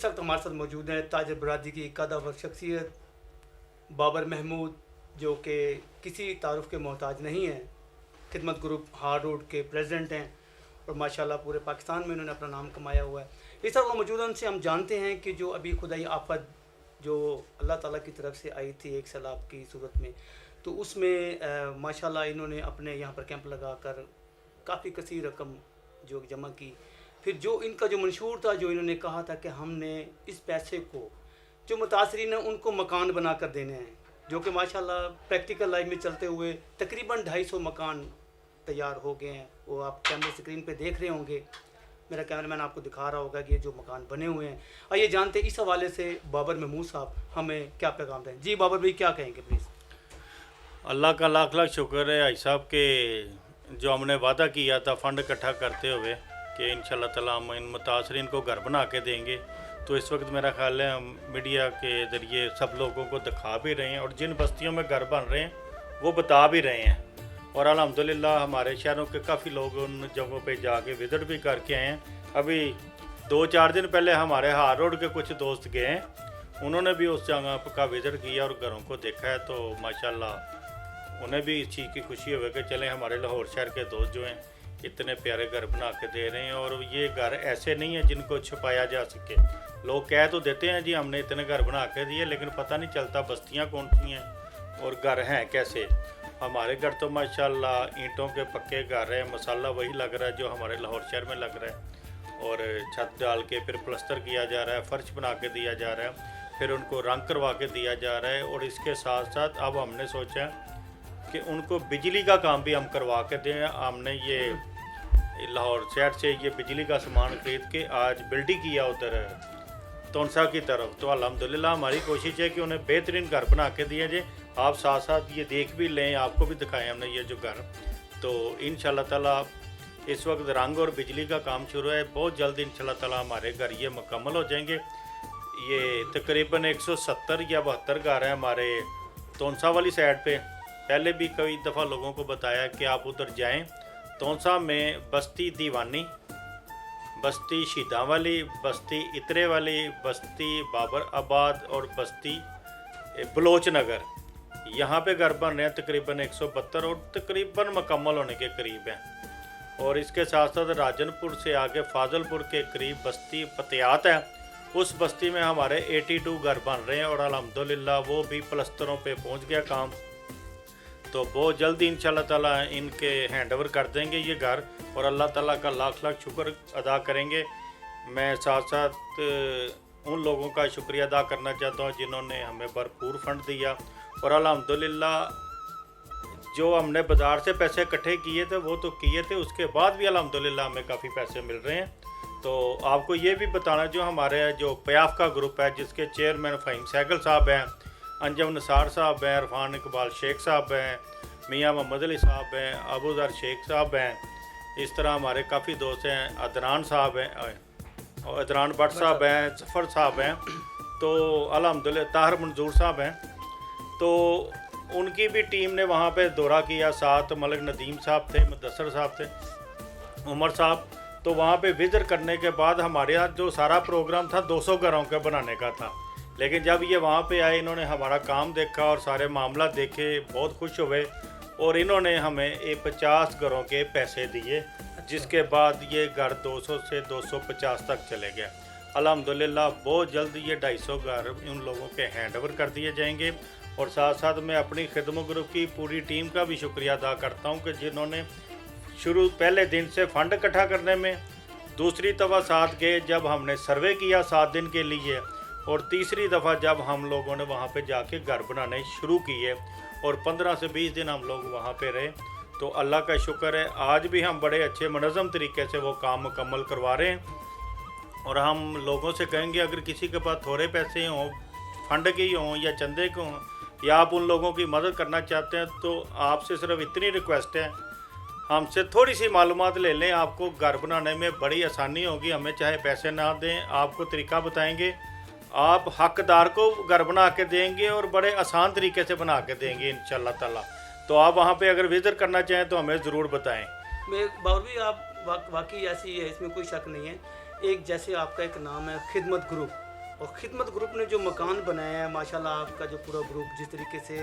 इस वक्त हमारे साथ मौजूद हैं ताजर बरादरी की कदावर शख्सियत बाबर महमूद, जो कि किसी तारुफ के मोहताज नहीं हैं। खिदमत ग्रुप हार रोड के प्रेसिडेंट हैं और माशाल्लाह पूरे पाकिस्तान में उन्होंने अपना नाम कमाया हुआ है। इस वक्त मौजूद उनसे हम जानते हैं कि जो अभी खुदाई आफत जो अल्लाह ताला की तरफ से आई थी एक सैलाब की सूरत में, तो उसमें माशाल्लाह इन्होंने अपने यहाँ पर कैंप लगाकर काफ़ी कसीर रकम जो जमा की। फिर जो इनका जो मंशूर था, जो इन्होंने कहा था कि हमने इस पैसे को जो मुतासरीन हैं उनको मकान बना कर देने हैं, जो कि माशाल्लाह प्रैक्टिकल लाइफ में चलते हुए तकरीबन 250 मकान तैयार हो गए हैं। वो आप कैमरे स्क्रीन पे देख रहे होंगे, मेरा कैमरामैन आपको दिखा रहा होगा कि ये जो मकान बने हुए हैं। आइए जानते इस हवाले से बाबर महमूद साहब हमें क्या पैगाम दें। जी बाबर भाई, क्या कहेंगे प्लीज़। अल्लाह का लाख लाख शुक्र है भाई साहब के जो हमने वादा किया था फ़ंड इकट्ठा करते हुए कि इंशाल्लाह ताला हम इन मुतासरीन को घर बना के देंगे। तो इस वक्त मेरा ख्याल है हम मीडिया के ज़रिए सब लोगों को दिखा भी रहे हैं और जिन बस्तियों में घर बन रहे हैं वो बता भी रहे हैं। और अल्हम्दुलिल्लाह हमारे शहरों के काफ़ी लोग उन जगहों पे जाके विज़िट भी करके आए हैं। अभी 2-4 दिन पहले हमारे हार रोड के कुछ दोस्त गए हैं, उन्होंने भी उस जगह का विज़िट किया और घरों को देखा है। तो माशाल्लाह उन्हें भी इस चीज़ की खुशी हुई कि चलें हमारे लाहौर शहर के दोस्त जो हैं इतने प्यारे घर बना के दे रहे हैं। और ये घर ऐसे नहीं है जिनको छुपाया जा सके। लोग कह तो देते हैं जी हमने इतने घर बना के दिए, लेकिन पता नहीं चलता बस्तियां कौन सी हैं और घर हैं कैसे। हमारे घर तो माशाल्लाह ईंटों के पक्के घर है, मसाला वही लग रहा है जो हमारे लाहौर शहर में लग रहा है। और छत डाल के फिर प्लस्तर किया जा रहा है, फ़र्श बना के दिया जा रहा है, फिर उनको रंग करवा के दिया जा रहा है। और इसके साथ साथ अब हमने सोचा कि उनको बिजली का काम भी हम करवा के दें। हमने ये लाहौर शहर से ये बिजली का सामान खरीद के आज बिल्डिंग किया उधर तोनसा की तरफ। तो अल्हम्दुलिल्लाह हमारी कोशिश है कि उन्हें बेहतरीन घर बना के दिया जाए। आप साथ साथ ये देख भी लें, आपको भी दिखाएं हमने ये जो घर। तो इंशाल्लाह ताला इस वक्त रंग और बिजली का काम शुरू है, बहुत जल्द इंशाल्लाह ताला हमारे घर ये मुकम्मल हो जाएंगे। ये तकरीबन 170 या 72 घर हैं हमारे तोनसा वाली साइड पे। पहले भी कई दफ़ा लोगों को बताया कि आप उधर जाएं। तोनसा में बस्ती दीवानी, बस्ती शीदा वाली, बस्ती इतरे वाली, बस्ती बाबर आबाद और बस्ती बलोच नगर, यहाँ पे घर बन रहे हैं तकरीबन 172 और तकरीबन मुकम्मल होने के करीब हैं। और इसके साथ साथ राजनपुर से आगे फाजलपुर के करीब बस्ती पतियात है, उस बस्ती में हमारे 82 घर बन रहे हैं और अल्हम्दुलिल्लाह वो भी प्लस्तरों पे पहुंच गया काम। तो बहुत जल्दी इंशाल्लाह ताला इनके हैंडओवर कर देंगे ये घर और अल्लाह ताला का लाख लाख शुक्र अदा करेंगे। मैं साथ साथ उन लोगों का शुक्रिया अदा करना चाहता हूँ जिन्होंने हमें भरपूर फंड दिया। और अल्हम्दुलिल्लाह जो हमने बाज़ार से पैसे इकट्ठे किए थे वो तो किए थे, उसके बाद भी अल्हम्दुलिल्लाह हमें काफ़ी पैसे मिल रहे हैं। तो आपको ये भी बताना, जो हमारे जो पयाफ का ग्रुप है जिसके चेयरमैन फ़हीम सहगल साहब हैं, अंजम नसार साहब हैं, इरफान इकबाल शेख साहब हैं, मियाँ मोहम्मद अली साहब हैं, अबू ज़र शेख साहब हैं, इस तरह हमारे काफ़ी दोस्त हैं, अदनान साहब हैं और अदनान भट्ट साहब हैं, जफ़र साहब हैं, तो अल्हम्दुलिल्लाह ताहिर मंजूर साहब हैं। तो उनकी भी टीम ने वहाँ पे दौरा किया, साथ मलिक नदीम साहब थे, मुदस्सर साहब थे, उमर साहब। तो वहाँ पे विज़िट करने के बाद हमारे यहाँ जो सारा प्रोग्राम था 200 घरों के बनाने का था, लेकिन जब ये वहाँ पे आए इन्होंने हमारा काम देखा और सारे मामला देखे, बहुत खुश हुए और इन्होंने हमें 50 घरों के पैसे दिए, जिसके बाद ये घर 200 से 250 तक चले गए। अल्हम्दुलिल्लाह बहुत जल्द ये 250 घर उन लोगों के हैंडओवर कर दिए जाएंगे। और साथ साथ मैं अपनी खिदमत ग्रुप की पूरी टीम का भी शुक्रिया अदा करता हूँ कि जिन्होंने पहले दिन से फ़ंड इकट्ठा करने में, दूसरी दफ़ा साथ गए जब हमने सर्वे किया 7 दिन के लिए, और तीसरी दफ़ा जब हम लोगों ने वहाँ पे जाके घर बनाने शुरू किए और 15 से 20 दिन हम लोग वहाँ पे रहे। तो अल्लाह का शुक्र है आज भी हम बड़े अच्छे मुनज़्ज़म तरीके से वो काम मुकम्मल करवा रहे हैं। और हम लोगों से कहेंगे अगर किसी के पास थोड़े पैसे हों, फंड के ही हों या चंदे के हों, या आप उन लोगों की मदद करना चाहते हैं, तो आपसे सिर्फ इतनी रिक्वेस्ट है, हमसे थोड़ी सी मालूमात ले लें, आपको घर बनाने में बड़ी आसानी होगी। हमें चाहे पैसे ना दें, आपको तरीका बताएंगे, आप हकदार को घर बना के देंगे और बड़े आसान तरीके से बना के देंगे इंशाल्लाह ताला। तो आप वहाँ पे अगर विज़िट करना चाहें तो हमें ज़रूर बताएं। मैं बाबर भी आप वाकई ऐसी है, इसमें कोई शक नहीं है। एक जैसे आपका एक नाम है खिदमत ग्रुप, और खिदमत ग्रुप ने जो मकान बनाया है माशाल्लाह, आपका जो पूरा ग्रुप जिस तरीके से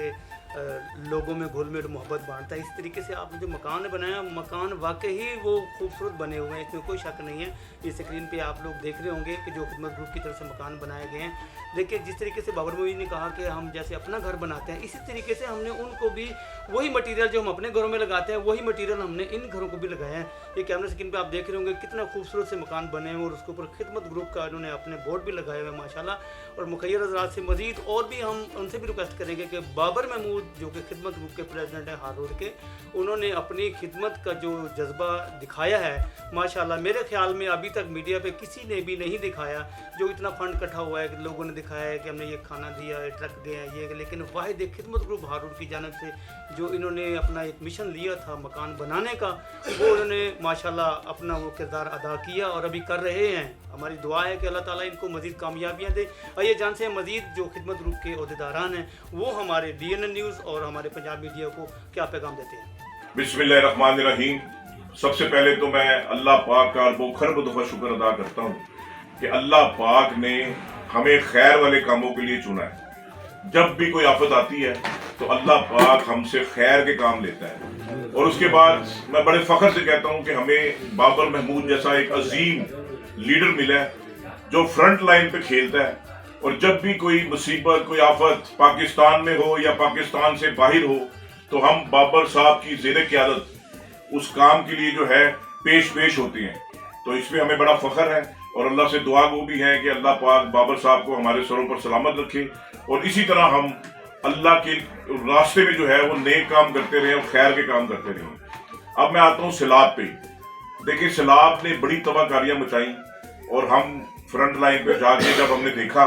लोगों में घुल मिल मोहब्बत बांटता है, इस तरीके से आपने जो मकान बनाया, मकान वाकई ही वो खूबसूरत बने हुए हैं, इसमें कोई शक नहीं है। ये स्क्रीन पे आप लोग देख रहे होंगे कि जो खिदमत ग्रुप की तरफ से मकान बनाए गए हैं। देखिए जिस तरीके से बाबर मोईन ने कहा कि हम जैसे अपना घर बनाते हैं, इसी तरीके से हमने उनको भी वही मटीरियल जो हम अपने घरों में लगाते हैं वही मटीरियल हमने इन घरों को भी लगाया है। ये कैमरा स्क्रीन पे आप देख रहे होंगे कितना खूबसूरत से मकान बने हैं और उसके ऊपर खिदमत ग्रुप का उन्होंने अपने बोर्ड भी लगाए हुए हैं माशाल्लाह। और मुखैर हज़रात से मज़ीद और भी हम उनसे भी रिक्वेस्ट करेंगे कि बाबर महमूद जो कि खिदमत ग्रुप के प्रेसिडेंट हैं हार रोड के, उन्होंने अपनी खिदमत का जो जज्बा दिखाया है माशाल्लाह, मेरे ख्याल में अभी तक मीडिया पे किसी ने भी नहीं दिखाया। जो इतना फंड इकट्ठा हुआ है कि लोगों ने दिखाया है कि हमने ये खाना दिया है, ट्रक दिए हैं ये, लेकिन वाहिद एक खिदमत ग्रुप हार रोड की जानब से जो इन्होंने अपना एक मिशन लिया था मकान बनाने का, वो उन्होंने माशाल्लाह अपना वो किरदार अदा किया और अभी कर रहे हैं। हमारी दुआ है कि अल्लाह ताला इनको मज़ीद कामयाबियाँ दे। आइए जानते हैं मज़ीद जो खिदमत ग्रुप के अहदेदारान हैं वो हमारे DNN न्यूज़ और हमारे पंजाब मीडिया को क्या पैगाम देते हैं। बिस्मिल्लाहिर्रहमानिर्रहीम। सबसे पहले तो मैं अल्लाह पाक का वो खरब दफ़ा शुक्र अदा करता हूँ कि अल्लाह पाक ने हमें खैर वाले कामों के लिए चुना है। जब भी कोई आफत आती है तो अल्लाह पाक हमसे खैर के काम लेता है। और उसके बाद मैं बड़े फख्र से कहता हूँ कि हमें बाबर महमूद जैसा एक अजीम लीडर मिला है जो फ्रंट लाइन पे खेलता है। और जब भी कोई मुसीबत, कोई आफत पाकिस्तान में हो या पाकिस्तान से बाहर हो, तो हम बाबर साहब की ज़ेरे क़यादत उस काम के लिए जो है पेश होते हैं। तो इसमें हमें बड़ा फख्र है और अल्लाह से दुआ वो भी है कि अल्लाह पाक बाबर साहब को हमारे सरों पर सलामत रखे और इसी तरह हम अल्लाह के रास्ते में जो है वो नेक काम करते रहे और खैर के काम करते रहे। अब मैं आता हूँ सैलाब पे। देखिए सैलाब ने बड़ी तबाहकारियां मचाई और हम फ्रंट लाइन पे जाके जब हमने देखा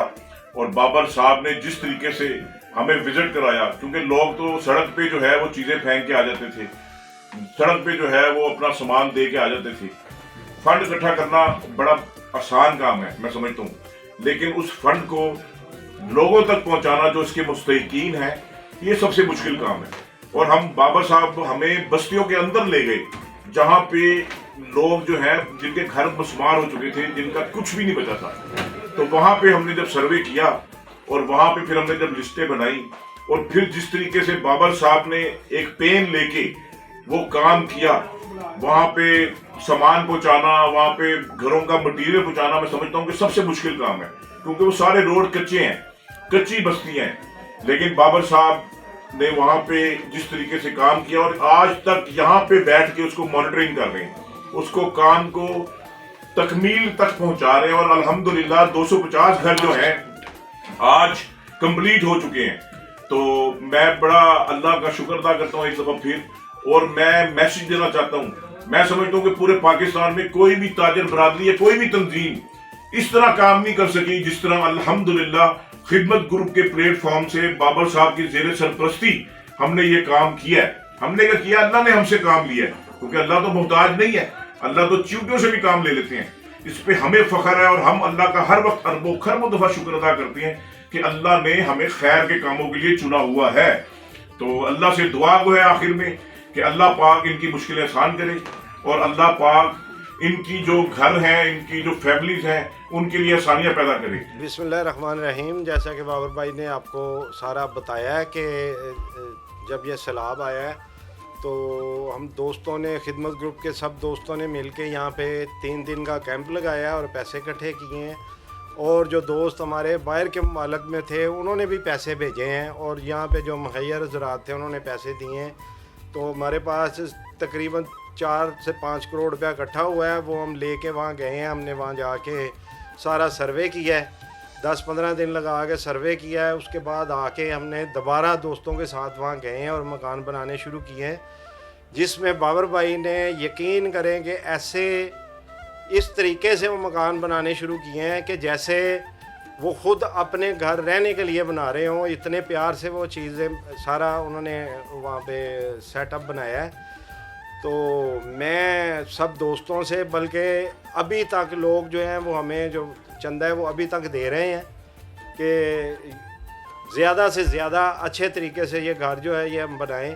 और बाबर साहब ने जिस तरीके से हमें विजिट कराया, क्योंकि लोग तो सड़क पे जो है वो चीजें फेंक के आ जाते थे, सड़क पे जो है वो अपना सामान दे के आ जाते थे। फंड इकट्ठा करना बड़ा आसान काम है मैं समझता हूँ, लेकिन उस फंड को लोगों तक पहुंचाना जो इसके मुस्तहिकीन है ये सबसे मुश्किल काम है। और हम बाबर साहब हमें बस्तियों के अंदर ले गए जहाँ पे लोग जो है जिनके घर मस्मार हो चुके थे, जिनका कुछ भी नहीं बचा था। तो वहां पे हमने जब सर्वे किया और वहां पे फिर हमने जब लिस्टें बनाई और फिर जिस तरीके से बाबर साहब ने एक पेन लेके वो काम किया, वहां पे सामान पहुंचाना, वहां पे घरों का मटीरियल पहुंचाना, मैं समझता हूँ कि सबसे मुश्किल काम है, क्योंकि वो सारे रोड कच्चे हैं, कच्ची बस्तियां हैं। लेकिन बाबर साहब ने वहां पे जिस तरीके से काम किया और आज तक यहाँ पे बैठ के उसको मॉनिटरिंग कर रहे हैं, उसको काम को तकमील तक पहुंचा रहे हैं। और अल्हम्दुलिल्लाह 250 घर जो हैं आज कंप्लीट हो चुके हैं। तो मैं बड़ा अल्लाह का शुक्र अदा करता हूँ एक दफा फिर, और मैं मैसेज देना चाहता हूँ, मैं समझता हूँ कि पूरे पाकिस्तान में कोई भी ताजर बरादरी या कोई भी तंजीम इस तरह काम नहीं कर सकी जिस तरह अल्हम्दुलिल्लाह खिदमत ग्रुप के प्लेटफॉर्म से बाबर साहब की जेर सरपरस्ती हमने ये काम किया है। हमने क्या किया, अल्लाह ने हमसे काम लिया है, क्योंकि अल्लाह तो मोहताज नहीं है, अल्लाह तो चींटियों से भी काम ले लेते हैं। इस पे हमें फख्र है और हम अल्लाह का हर वक्त अरबों खरबों दफा शुक्र अदा करते हैं कि अल्लाह ने हमें खैर के कामों के लिए चुना हुआ है। तो अल्लाह से दुआ वो है आखिर में कि अल्लाह पाक इनकी मुश्किलें आसान करे और अल्लाह पाक इनकी जो घर हैं, इनकी जो फैमिलीज हैं, उनके लिए आसानियाँ पैदा करे। बिस्मिल्लाहिर्रहमानिर्रहीम। जैसा कि बाबर भाई ने आपको सारा बताया है कि जब ये सैलाब आया है तो हम दोस्तों ने, खिदमत ग्रुप के सब दोस्तों ने मिलके यहाँ पे 3 दिन का कैंप लगाया और पैसे इकट्ठे किए हैं। और जो दोस्त हमारे बाहर के मालक में थे उन्होंने भी पैसे भेजे हैं और यहाँ पे जो मुहैयर हज़रात थे उन्होंने पैसे दिए हैं। तो हमारे पास तकरीबन 4 से 5 करोड़ रुपया इकट्ठा हुआ है, वो हम लेके वहाँ गए हैं। हमने वहाँ जाके सारा सर्वे किया है, 10-15 दिन लगा के सर्वे किया है। उसके बाद आके हमने दोबारा दोस्तों के साथ वहाँ गए हैं और मकान बनाने शुरू किए हैं, जिसमें बाबर भाई ने यकीन करें कि ऐसे इस तरीके से वो मकान बनाने शुरू किए हैं कि जैसे वो ख़ुद अपने घर रहने के लिए बना रहे हों। इतने प्यार से वो चीज़ें सारा उन्होंने वहाँ पे सेटअप बनाया है। तो मैं सब दोस्तों से, बल्कि अभी तक लोग जो हैं वो हमें जो चंदा है वो अभी तक दे रहे हैं कि ज़्यादा से ज़्यादा अच्छे तरीके से ये घर जो है ये हम बनाएं।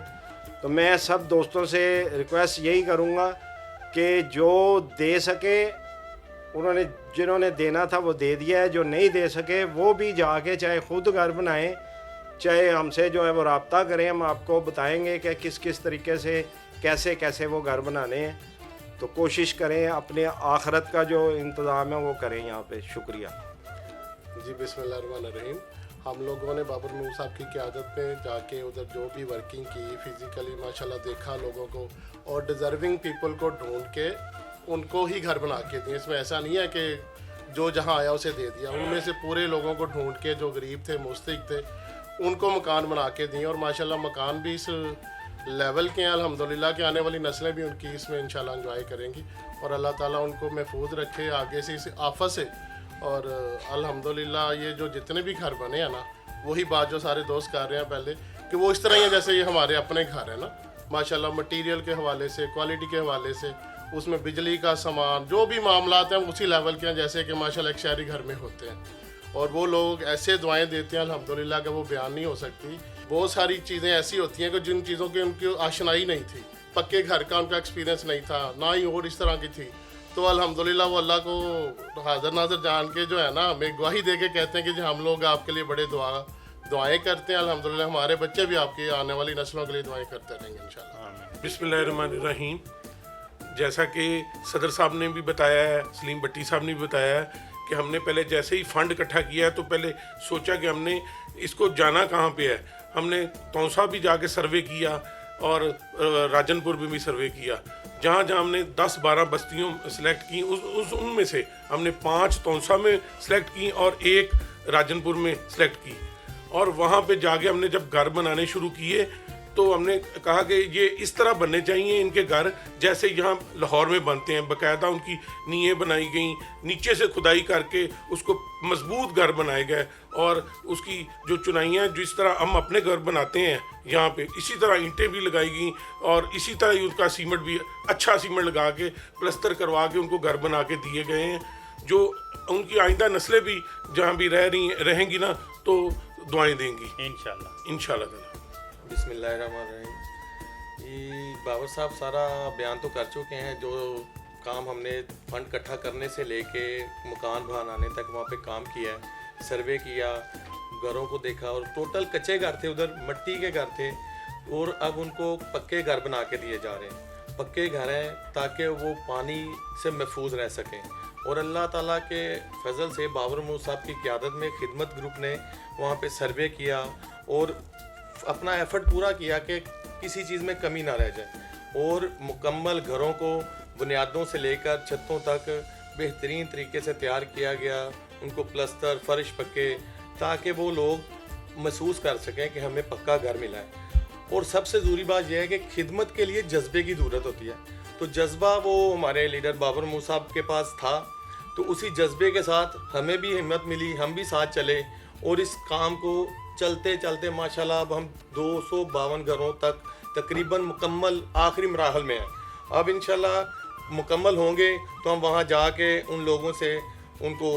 तो मैं सब दोस्तों से रिक्वेस्ट यही करूँगा कि जो दे सके उन्होंने जिन्होंने देना था वो दे दिया है, जो नहीं दे सके वो भी जाके चाहे खुद घर बनाएं, चाहे हमसे जो है वो रब्ता करें, हम आपको बताएंगे कि किस किस तरीके से कैसे कैसे वो घर बनाने हैं। तो कोशिश करें अपने आखरत का जो इंतज़ाम है वो करें यहाँ पे। शुक्रिया जी। बिस्मिल्लाहिर्रहमानिर्रहीम। हम लोगों ने बाबर महमूद साहब की क़यादत में जाके उधर जो भी वर्किंग की, फिज़िकली माशाल्लाह देखा लोगों को, और डिज़र्विंग पीपल को ढूंढ के उनको ही घर बना के दिए। इसमें ऐसा नहीं है कि जो जहाँ आया उसे दे दिया, उनमें से पूरे लोगों को ढूंढ के जो गरीब थे, मुस्तहिक थे, उनको मकान बना के दिए। और माशाल्लाह मकान भी इस लेवल के हैं अल्हम्दुलिल्लाह कि आने वाली नस्लें भी उनकी इसमें इंशाल्लाह एंजॉय करेंगी और अल्लाह ताला उनको महफूज रखे आगे से इस आफत से। और अल्हम्दुलिल्लाह ये जो जितने भी घर बने हैं ना, वही बात जो सारे दोस्त कर रहे हैं पहले, कि वो इस तरह ही है जैसे ये हमारे अपने घर है ना माशाल्लाह, मटेरियल के हवाले से, क्वालिटी के हवाले से, उसमें बिजली का सामान, जो भी मामलात हैं उसी लेवल के हैं जैसे कि माशाल्लाह एक शहरी घर में होते हैं। और वो लोग ऐसे दुआएं देते हैं अल्हम्दुलिल्लाह कि वो बयान नहीं हो सकती। बहुत सारी चीज़ें ऐसी होती हैं कि जिन चीज़ों की उनकी आशनाई नहीं थी, पक्के घर का उनका एक्सपीरियंस नहीं था, ना ही और इस तरह की थी। तो अल्हम्दुलिल्लाह वो अल्लाह को हाज़िर नाज़िर जान के जो है ना हमें गवाही दे के कहते हैं कि जी हम लोग आपके लिए बड़े दुआएं करते हैं। अल्हम्दुलिल्लाह हमारे बच्चे भी आपकी आने वाली नस्लों के लिए दुआएं करते रहेंगे इंशाल्लाह। बिस्मिल्लाहिर्रहमानिर्रहीम। जैसा कि सदर साहब ने भी बताया है, सलीम भट्टी साहब ने भी बताया है कि हमने पहले जैसे ही फ़ंड इकट्ठा किया है तो पहले सोचा कि हमने इसको जाना कहाँ पे है। हमने तौसा भी जाके सर्वे किया और राजनपुर में भी सर्वे किया। जहाँ जहाँ हमने 10-12 बस्तियों सेलेक्ट की, उनमें से हमने 5 तौसा में सेलेक्ट की और 1 राजनपुर में सेलेक्ट की। और वहाँ पे जाके हमने जब घर बनाने शुरू किए तो हमने कहा कि ये इस तरह बनने चाहिए इनके घर जैसे यहाँ लाहौर में बनते हैं। बाकायदा उनकी नींहें बनाई गई, नीचे से खुदाई करके उसको मजबूत घर बनाए गए और उसकी जो चुनाइयाँ जिस तरह हम अपने घर बनाते हैं यहाँ पे, इसी तरह ईंटें भी लगाई गई और इसी तरह ही उसका सीमेंट भी अच्छा सीमेंट लगा के प्लस्तर करवा के उनको घर बना के दिए गए हैं। जो उनकी आइंदा नस्लें भी जहाँ भी रहेंगी ना तो दुआएँ देंगी इंशाल्लाह। बिस्मिल्लाहिर्रहमानिर्रहीम। ये बाबर साहब सारा बयान तो कर चुके हैं। जो काम हमने फ़ंड इकट्ठा करने से लेके मकान बनाने तक वहाँ पे काम किया है, सर्वे किया, घरों को देखा और टोटल कच्चे घर थे, उधर मिट्टी के घर थे और अब उनको पक्के घर बना के दिए जा रहे हैं। पक्के घर हैं ताकि वो पानी से महफूज रह सकें। और अल्लाह ताला के फजल से बाबर महमूद साहब की क़यादत में खिदमत ग्रुप ने वहाँ पे सर्वे किया और अपना एफर्ट पूरा किया कि किसी चीज़ में कमी ना रह जाए और मुकम्मल घरों को बुनियादों से लेकर छतों तक बेहतरीन तरीके से तैयार किया गया। उनको प्लस्तर, फर्श पक्के, ताकि वो लोग महसूस कर सकें कि हमें पक्का घर मिला है। और सबसे ज़रूरी बात यह है कि खिदमत के लिए जज्बे की ज़रूरत होती है। तो जज्बा वो हमारे लीडर बाबर महमूद साहब के पास था, तो उसी जज्बे के साथ हमें भी हिम्मत मिली, हम भी साथ चले और इस काम को चलते चलते माशाल्लाह अब हम 252 घरों तक तकरीबन मुकम्मल आखिरी मराहल में हैं। अब इंशाल्लाह मुकम्मल होंगे तो हम वहाँ जाके उन लोगों से उनको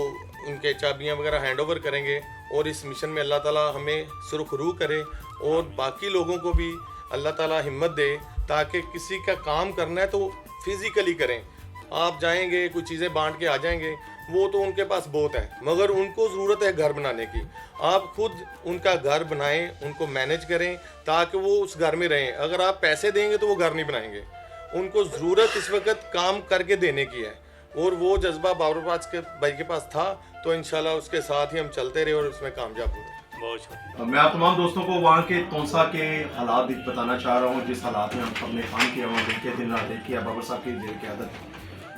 उनके चाबियाँ वगैरह हैंड ओवर करेंगे और इस मिशन में अल्लाह ताला हमें सुरखरू करे और बाकी लोगों को भी अल्लाह ताला हिम्मत दे ताकि किसी का काम करना है तो फिज़िकली करें। आप जाएंगे कुछ चीज़ें बांट के आ जाएंगे, वो तो उनके पास बहुत है, मगर उनको ज़रूरत है घर बनाने की। आप खुद उनका घर बनाएं, उनको मैनेज करें ताकि वो उस घर में रहें। अगर आप पैसे देंगे तो वो घर नहीं बनाएंगे। उनको ज़रूरत इस वक्त काम करके देने की है और वो जज्बा बाबर भाई के पास था, तो इंशाल्लाह उसके साथ ही हम चलते रहे और उसमें कामयाब हुए। बहुत शुक्रिया। मैं आप तमाम दोस्तों को वहाँ के तौसा के हालात भी बताना चाह रहा हूँ, जिस हालात में हम सबने काम किया, वहाँ देखे दिन रात देख किया। बाबर साहब की देर की आदत,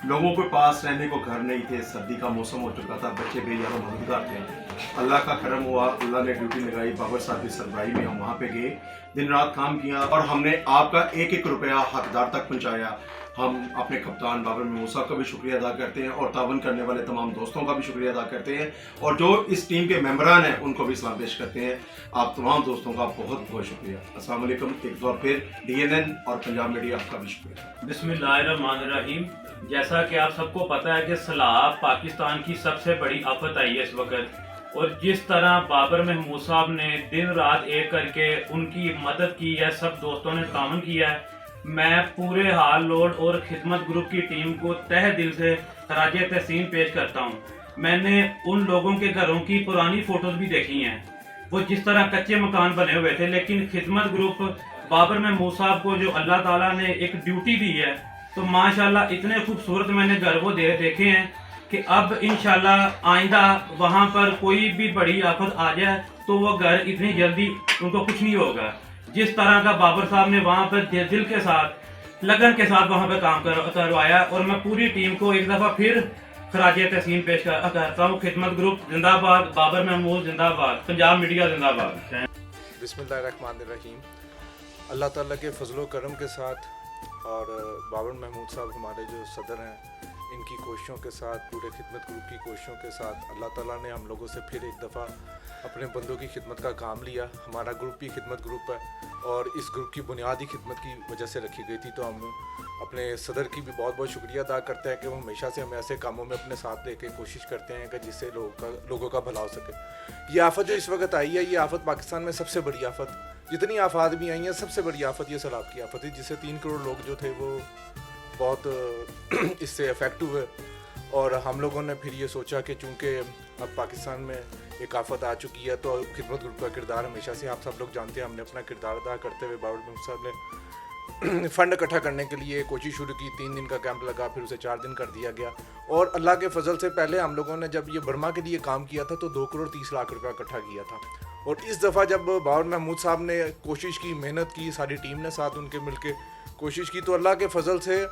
लोगों के पास रहने को घर नहीं थे, सर्दी का मौसम हो चुका था, बच्चे बेयारो मददगार थे। अल्लाह का करम हुआ, अल्लाह ने ड्यूटी लगाई, बाबर साहब की सरबराही में हम वहाँ पे गए, दिन रात काम किया और हमने आपका एक एक रुपया हकदार तक पहुँचाया। हम अपने कप्तान बाबर महमूद साहब का भी शुक्रिया अदा करते हैं और तावन करने वाले तमाम दोस्तों का भी शुक्रिया अदा करते हैं और जो इस टीम के मेंबरान हैं उनको भी सलाम पेश करते हैं। आप तमाम दोस्तों का बहुत बहुत शुक्रिया। अस्सलाम वालेकुम। एक बार फिर DNN और पंजाब मीडिया आपका भी शुक्रिया। बिस्मिल्लाहिर्रहमानिर्रहीम। जैसा कि आप सबको पता है कि सैलाब पाकिस्तान की सबसे बड़ी आफत आई है इस वक्त, और जिस तरह बाबर महमूद साहब ने दिन रात एक करके उनकी मदद की है, सब दोस्तों ने तावन किया है, मैं पूरे हाल लोड और खिदमत ग्रुप की टीम को तहे दिल से खराज तहसीन पेश करता हूँ। मैंने उन लोगों के घरों की पुरानी फ़ोटोज़ भी देखी हैं, वो जिस तरह कच्चे मकान बने हुए थे, लेकिन खिदमत ग्रुप बाबर महमूद साहब को जो अल्लाह ताला ने एक ड्यूटी दी है, तो माशाल्लाह इतने खूबसूरत मैंने घर वो देखे हैं कि अब इंशाल्लाह आइंदा वहाँ पर कोई भी बड़ी आफत आ जाए तो वो घर इतनी जल्दी उनको कुछ नहीं होगा। जिस तरह का बाबर साहब ने वहाँ पर दिल के साथ, लगन के साथ वहाँ पर काम करवाया, और मैं पूरी टीम को एक दफ़ा फिर खराज तहसीन पेश करता हूँ। खिदमत ग्रुप जिंदाबाद, बाबर महमूद जिंदाबाद, पंजाब मीडिया जिंदाबाद। बिस्मिल्लाहिर्रहमानिर्रहीम। अल्लाह ताला के फजलो करम के साथ और बाबर महमूद साहब हमारे जो सदर हैं, इनकी कोशिशों के साथ, पूरे खिदमत ग्रुप की कोशिशों के साथ अल्लाह ताला ने हम लोगों से फिर एक दफ़ा अपने बंदों की खिदमत का काम लिया। हमारा ग्रुप भी खिदमत ग्रुप है और इस ग्रुप की बुनियादी खिदमत की वजह से रखी गई थी। तो हम अपने सदर की भी बहुत बहुत शुक्रिया अदा करते हैं कि वो हमेशा से हमें ऐसे कामों में अपने साथ लेके कोशिश करते हैं कि जिससे लोगों का भला हो सके। ये आफत जो इस वक्त आई है, ये आफत पाकिस्तान में सबसे बड़ी आफत, जितनी आफत भी आई हैं सबसे बड़ी आफत ये सैलाब की आफत है, जिससे 3 करोड़ लोग जो थे वो बहुत इससे अफेक्ट हुए। और हम लोगों ने फिर ये सोचा कि चूँकि अब पाकिस्तान में एक आफत आ चुकी है तो खिदमत ग्रुप का किरदार हमेशा से आप सब लोग जानते हैं, हमने अपना किरदार अदा करते हुए बाबर महमूद साहब ने फ़ंड इकट्ठा करने के लिए कोशिश शुरू की। 3 दिन का कैंप लगा, फिर उसे 4 दिन कर दिया गया। और अल्लाह के फजल से पहले हम लोगों ने जब ये बर्मा के लिए काम किया था तो 2 करोड़ 30 लाख रुपया इकट्ठा किया था। और इस दफ़ा जब बाबर महमूद साहब ने कोशिश की, मेहनत की, सारी टीम ने साथ उनके मिलके कोशिश की, तो अल्लाह के फजल से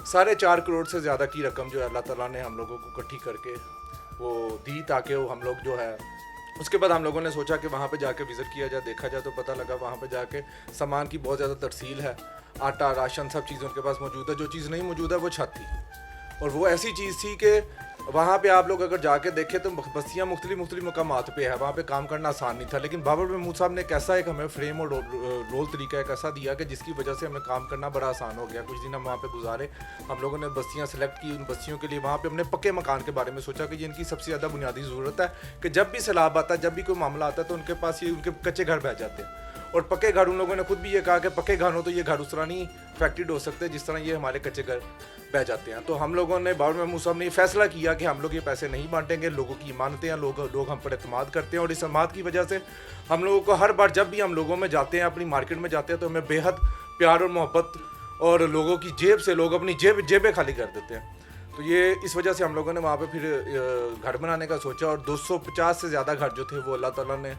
4.5 करोड़ से ज़्यादा की रकम जो है अल्लाह ताला ने हम लोगों को इकट्ठी करके वो दी, ताकि वो हम लोग जो है, उसके बाद हम लोगों ने सोचा कि वहाँ पे जाके विज़िट किया जाए, देखा जाए। तो पता लगा वहाँ पे जाके सामान की बहुत ज़्यादा तरसील है, आटा, राशन, सब चीज़ उनके पास मौजूद है। जो चीज़ नहीं मौजूद है वो छत थी, और वो ऐसी चीज़ थी कि वहाँ पे आप लोग अगर जाके देखें तो बस्तियाँ मुख्तलिफ मकामात पे है, वहाँ पे काम करना आसान नहीं था। लेकिन बाबर महमूद साहब ने कैसा एक हमें फ्रेम और रोल तरीका एक ऐसा दिया कि जिसकी वजह से हमें काम करना बड़ा आसान हो गया। कुछ दिन हम वहाँ पे गुजारे, हम लोगों ने बस्तियाँ सेलेक्ट की। उन बस्तियों के लिए वहाँ पे हमने पक्के मकान के बारे में सोचा कि इनकी सबसे ज़्यादा बुनियादी ज़रूरत है कि जब भी सैलाब आता है, जब भी कोई मामला आता है तो उनके पास ये उनके कच्चे घर बह जाते हैं। और पक्के घर, उन लोगों ने खुद भी ये कहा कि पक्के घर हो तो ये घर उस तरह नहीं इफेक्टेड हो सकते जिस तरह ये हमारे कच्चे घर बह जाते हैं। तो हम लोगों ने, बाबर महमूद साहब ने ये फैसला किया कि हम लोग ये पैसे नहीं बांटेंगे। लोगों की मानते हैं, लोग हम पर एतमाद करते हैं, और इस एतमाद की वजह से हम लोगों को हर बार जब भी हम लोगों में जाते हैं, अपनी मार्केट में जाते हैं, तो हमें बेहद प्यार और मोहब्बत, और लोगों की जेब से लोग अपनी जेबें खाली कर देते हैं। तो ये इस वजह से हम लोगों ने वहाँ पर फिर घर बनाने का सोचा, और 250 से ज़्यादा घर जो थे वो अल्लाह ताला ने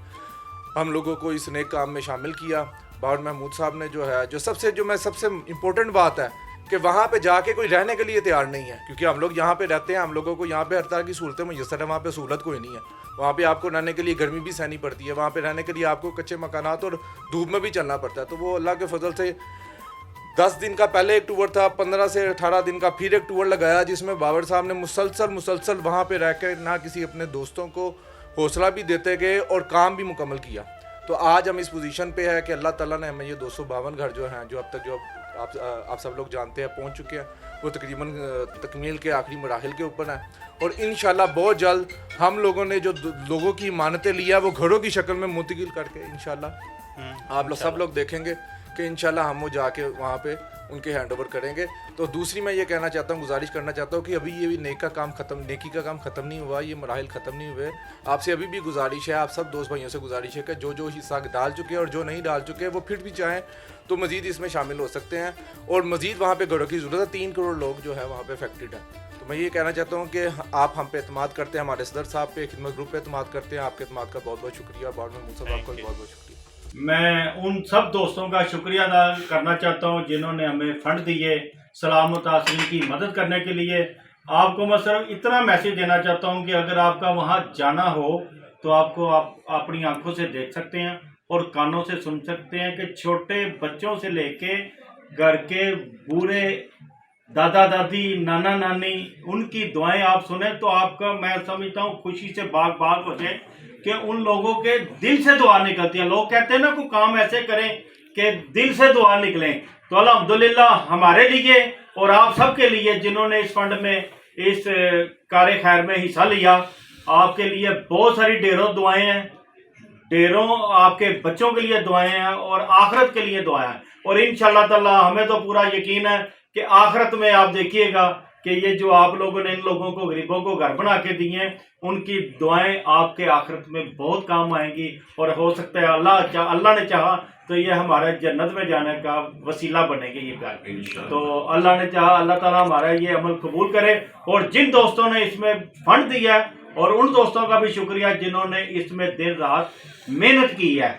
हम लोगों को इस नेक काम में शामिल किया। बाबर महमूद साहब ने जो है, जो सबसे इम्पोर्टेंट बात है कि वहाँ पे जाके कोई रहने के लिए तैयार नहीं है, क्योंकि हम लोग यहाँ पे रहते हैं, हम लोगों को यहाँ पे हर तरह की सहूलतें मुयस्सर है। वहाँ पे सहूलत कोई नहीं है, वहाँ पे आपको रहने के लिए गर्मी भी सहनी पड़ती है, वहाँ पे रहने के लिए आपको कच्चे मकानात और धूप में भी चलना पड़ता है। तो वो अल्लाह के फजल से 10 दिन का पहले एक टूर था, 15 से 18 दिन का फिर एक टूर लगाया, जिसमें बाबर साहब ने मुसलसल वहाँ पर रह कर ना किसी अपने दोस्तों को हौसला भी देते गए और काम भी मुकम्मल किया। तो आज हम इस पोजीशन पे है कि अल्लाह ताला ने हमें ये 252 घर जो हैं, जो अब तक जो आप सब लोग जानते हैं पहुंच चुके हैं, वो तकरीबन तकमील के आखिरी मराहिल के ऊपर हैं। और इंशाल्लाह बहुत जल्द हम लोगों ने जो लोगों की मानतें लिया वो घरों की शक्ल में मुंतकिल करके इंशाल्लाह आप लोग सब लोग देखेंगे कि इंशाल्लाह हम वो जाके वहाँ पे उनके हैंड ओवर करेंगे। तो दूसरी मैं ये कहना चाहता हूँ, गुजारिश करना चाहता हूँ कि अभी ये नेकी का काम ख़त्म नहीं हुआ, ये मराहिल ख़त्म नहीं हुए। आपसे अभी भी गुजारिश है, आप सब दोस्त भाइयों से गुजारिश है कि जो हिस्सा डाल चुके हैं और जो नहीं डाल चुके हैं वो फिर भी चाहें तो मज़ीद इसमें शामिल हो सकते हैं। और मज़ीद वहाँ पर घरों की ज़रूरत है, 3 करोड़ लोग जो है वहाँ पर अफेक्टेड है। तो मैं ये कहना चाहता हूँ कि आप हम पे एतमाद करते हैं, हमारे सदर साहब पे, खिदमत ग्रुप पे एतमाद करते हैं। आपके एतमाद का बहुत बहुत शुक्रिया। बाबर महमूद साहब आपका बहुत बहुत शुक्रिया। मैं उन सब दोस्तों का शुक्रिया अदा करना चाहता हूं जिन्होंने हमें फंड दिए सलाम मुतासरीन की मदद करने के लिए। आपको मैं सिर्फ इतना मैसेज देना चाहता हूं कि अगर आपका वहां जाना हो तो आपको आप अपनी आंखों से देख सकते हैं और कानों से सुन सकते हैं कि छोटे बच्चों से लेके घर के बूढ़े दादा दादी, नाना नानी, उनकी दुआएं आप सुने तो आपका, मैं समझता हूँ, खुशी से बाग बाग हो जाए कि उन लोगों के दिल से दुआ निकलती है। लोग कहते हैं ना, कोई काम ऐसे करें कि दिल से दुआ निकलें। तो अल्हम्दुलिल्लाह हमारे लिए और आप सबके लिए जिन्होंने इस फंड में, इस कार्य खैर में हिस्सा लिया, आपके लिए बहुत सारी ढेरों दुआएं हैं। ढेरों आपके बच्चों के लिए दुआएं हैं और आखिरत के लिए दुआएं हैं। और इंशाल्लाह ताला हमें तो पूरा यकीन है कि आखिरत में आप देखिएगा कि ये जो आप लोगों ने इन लोगों को, गरीबों को घर बना के दिए हैं, उनकी दुआएं आपके आखिरत में बहुत काम आएंगी। और हो सकता है अल्लाह ने चाहा तो ये हमारे जन्नत में जाने का वसीला बनेंगे ये घर। तो अल्लाह ने चाहा, अल्लाह ताला हमारा ये अमल कबूल करे। और जिन दोस्तों ने इसमें फंड दिया है और उन दोस्तों का भी शुक्रिया जिन्होंने इसमें दिन रात मेहनत की है,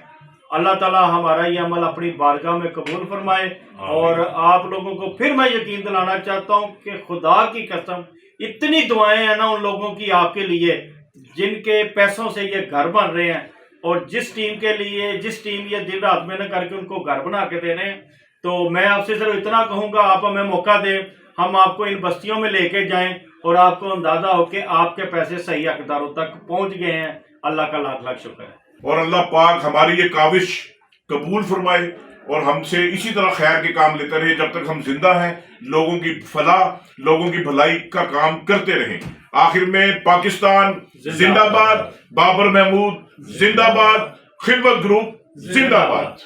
अल्लाह ताला हमारा ये अमल अपनी बारगाह में कबूल फरमाए। और आप लोगों को फिर मैं यकीन दिलाना चाहता हूँ कि खुदा की कसम इतनी दुआएं हैं ना उन लोगों की आपके लिए जिनके पैसों से ये घर बन रहे हैं, और जिस टीम ये दिन रात मेहनत करके उनको घर बना के दे रहे हैं। तो मैं आपसे सिर्फ इतना कहूँगा, आप हमें मौका दें, हम आपको इन बस्तियों में लेके जाएं और आपको अंदाजा हो कि आपके पैसे सही हकदारों तक पहुँच गए हैं। अल्लाह का लाख लाख शुक्र है। और अल्लाह पाक हमारी ये काविश कबूल फरमाए और हमसे इसी तरह खैर के काम लेते रहे जब तक हम जिंदा हैं, लोगों की फलाह, लोगों की भलाई का काम करते रहें। आखिर में पाकिस्तान जिंदाबाद, बाबर महमूद जिंदाबाद, खिदमत ग्रुप जिंदाबाद।